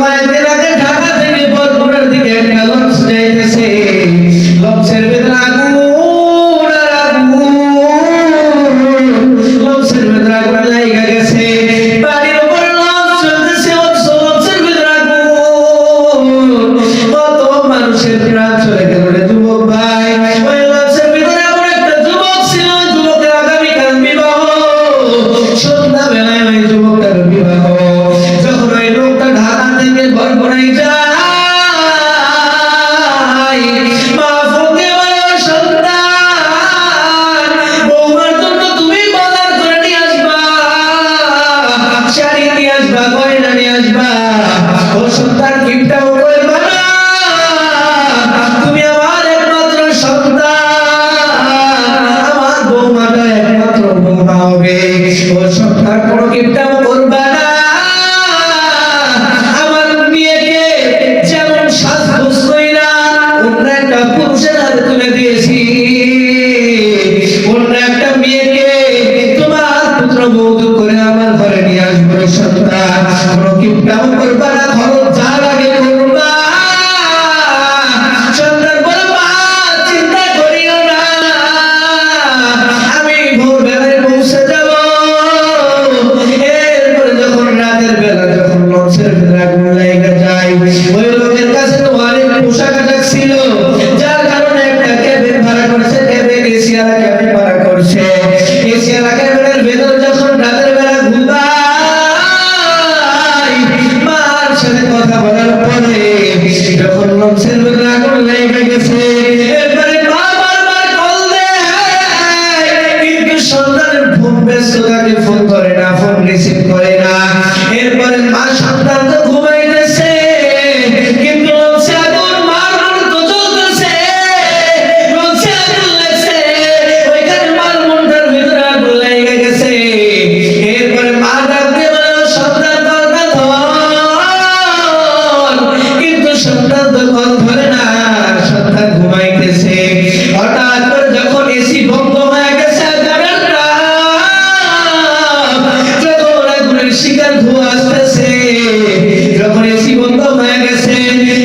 কয়েকদিন আগে ঢাকা থেকে বরগুনার দিকে একটা লঞ্চ যাইতেছে, লঞ্চের ভিতরে আগুন আর আগুন, লঞ্চের ভিতরে আগুন লাগা গেছে, পানির উপর লঞ্চ চলতেছে, লঞ্চের ভিতরে আগুন, কত মানুষের প্রাণ চলে গেল রে যুবক ভাই। ওই লঞ্চের ভিতরে এমন একটা যুবক ছিল, যুবকের আগামীকাল বিবাহ, সন্ধ্যাবেলায় ওই যুবকটার বিবাহ। যখন ওই লোকটা ঢাকা থেকে বরগুনায় যায়, মা ফোনে বলে, সন্তান বৌমার জন্য তুমি বাজার করে নিয়ে আসবা, শাড়ি নিয়ে আসবা, গয়না নিয়ে আসবা, ও সন্তান গিফটটাও করবা না, তুমি আমার একমাত্র সন্তান, আমার বৌমাটা একমাত্র বৌমা হবে, ও সন্তান কোনো গিফটটাও করবা না, আমার মেয়েকে যেমন সাজগোজ কইরা অন্য একটা পুরুষের হাতে তুলে দিয়েছি, অন্য একটা মেয়েকে তোমার পুত্রবধূ করে আমার ঘরে নিয়ে আসবো রে সন্তান, কোনো গিফটটাও করবা না, খরচ যা লাগে করবা। সন্তান বলে, মা চিন্তা করিও না, আমি ভোরবেলায় পৌঁছে যাব। এরপরে যখন রাতের বেলা যখন লঞ্চের ভিতরে আগুন লাগা যায়, ওই লোকের কাছে তো অনেক পোশাক আশাক ছিল, যার কারণে একটা ক্যাবিন ভাড়া করছে, ক্যাবিন এশিয়ারা ক্যাবিন ভাড়া করছে, এশিয়ারা ক্যাবিনের ভেতর যখন রাতের বেলা ঘুমায়, মার সাথে কথা বলার পরে যখন লঞ্চের ভিতরে আগুন লেগে গেছে, এরপরে মা বারবার কল দেয়, কিন্তু সন্তানের ফোন ব্যস্ত থাকে, ফোন করে না, ফোন রিসিভ করে না। এরপরে মা সন্তান তো ঘুমাইতেছে, কিন্তু লঞ্চে আগুন, মার মন তো জ্বলতেছে, লঞ্চে আগুন লাগছে, ওইখানে মার মনটার ভিতরে আগুন লেগে গেছে। এরপরে মা ডাক দিয়ে বলে, সন্তান দরকার ধর, কিন্তু সন্তান তো কল ধরে না, সন্তান ঘুমাইতেছে। হঠাৎ করে যখন এসি বন্ধ হয়ে গেছে, যখন আগুনের শিকার ধোঁয়া আসতেছে, যখন এসি বন্ধ হয়ে গেছে,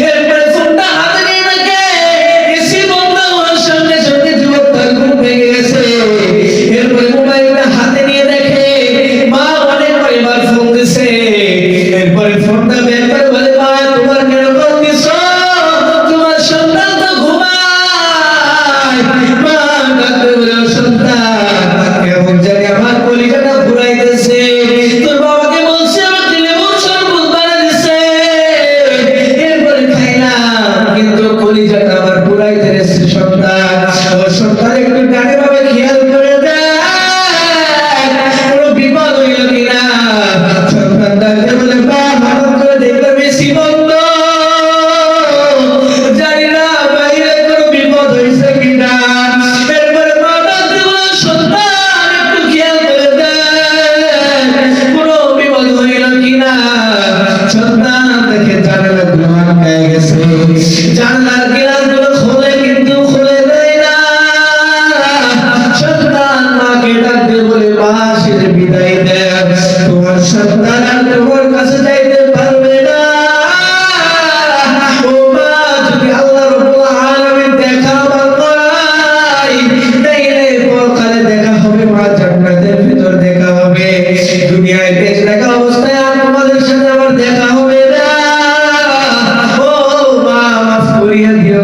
এরপরে ফোনটা হাতে নিয়ে দেখে এসি বন্ধ হওয়ার সঙ্গে সঙ্গে যুবকটা ঘুম ভেঙে গেছে। এরপরে মোবাইলটা হাতে নিয়ে দেখে মা অনেক কয়েকবার ফোন দিছে, এরপরে ফোনটা বের করে বলে, মা তোমার কেন ফোন দিছ, তোমার সন্তান তো ঘুমায়। মা ডাকতে বলে, সন্তান কেমন জানি আমার কলিজাটা ঘুরাইতেছে, তোর বাবাকে বলছে আমাকে লেবুর শরবত বানিয়ে দিছে, এরপরে খাইলাম, কিন্তু কলিজাটা আমার ঘুরাইতেছে সন্তান। ও সন্তান একটু ডানে বামে খেয়াল করে দেখ, কোনো বিপদ হইল কিনা। সন্তান ডাকতে বলে, মা হঠাৎ করে দেখলাম এসি বন্ধ, জানি না বাইরে কোনো বিপদ হয়েছে কিনা। এরপরে মা ডাকতে বলে, সন্তান একটু খেয়াল করে দেখ, কোনো বিপদ হইল কিনা। সন্তান দেখে জানালাগুলো আটকায় গেছে, জানলার গ্লাসগুলো খোলে কিন্তু খুলে দেয় না। সন্তান মাকে ডাকতে বলে, মা সেরে বিদায় দেয়, তোমার সন্তান আর তোমার কাছে যাইতে পারবে না। ও মা, যদি আল্লাহ রাব্বুল আলামিন দেখা আমার করায়, তাইলে পরকালে দেখা হবে, মা জান্নাতের ভিতর দেখা হবে, দুনিয়ায় বেঁচে থাকা অবস্থায় আর তোমাদের সাথে আমার দেখা হবে না। ও মা, মাফ করিয়া দিও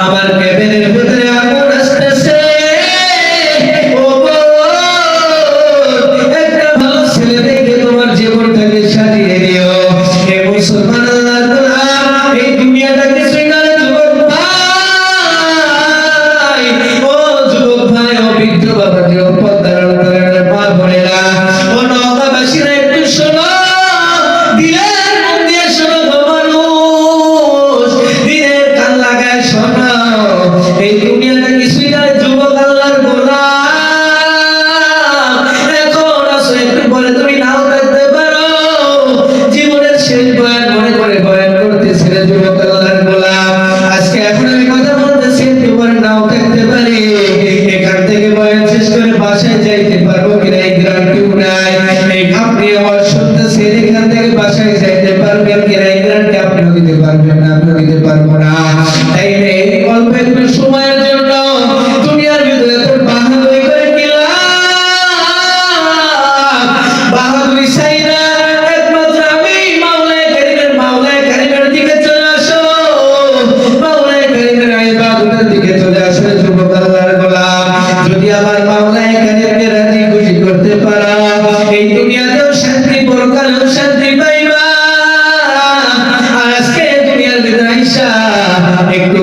আমার কেবিনের ভিতরে আগুন আসতেছে। ও বোন, একটা ভালো ছেলে দেখে তোমার জীবনটাকে সাজিয়ে দিও। হে মুসলমান আল্লাহর গোলাম, এই দুনিয়াটা কিছুই না রে যুবক ভাই। ও যুবক ভাই, ও বৃদ্ধ বাবাজি, ও পর্দার অন্তরালের মা বোনেরা, ও নওগাঁবাসীরা, একটু শোনো, দিলের মন দিয়ে শোনো গো মানুষ, দিলের কান লাগায় শোনো। এই দুনিয়াটা কিছুই না রে যুবক আল্লাহর গোলাম। এখন আসো, একটু পরে তুমি নাও থাকতে পারো। জীবনের শেষ বয়ান মনে করে বয়ান করতেছি রে যুবক আল্লাহর গোলাম। আজকে এখন আমি কথা বলতেছি, একটু পরে নাও থাকতে পারি। এখান থেকে বয়ান শেষ করে বাসায় যাইতে পারবো কিনা এই গ্যারান্টিও নাই। এই আপনি আমার শুনতেছি, এখান থেকে বাসায় যাইতে পারবেন কিনা এই গ্যারান্টি আপনিও দিতে পারবেন না, আমিও দিতে পারবো না। তাই এই অল্প একটু সময়ের জন্য দুনিয়ার ভিতরে তোর বাহাদুরি করে কি লাভ? বাহাদুরি চাই না, একমাত্র আমি মাওলায়ে কারিমের দিকে চলে আসো। মাওলায়ে কারিমের ইবাদতের দিকে চলে আসো যুবক আল্লাহর গোলাম। যদি আবার মাওলায়ে কারিমকে রাজি খুশি করতে পারো, এই দুনিয়াতেও শান্তি, পরকালেও শান্তি পাইবা। আর আজকে দুনিয়ার ভিতরে আইসা একটু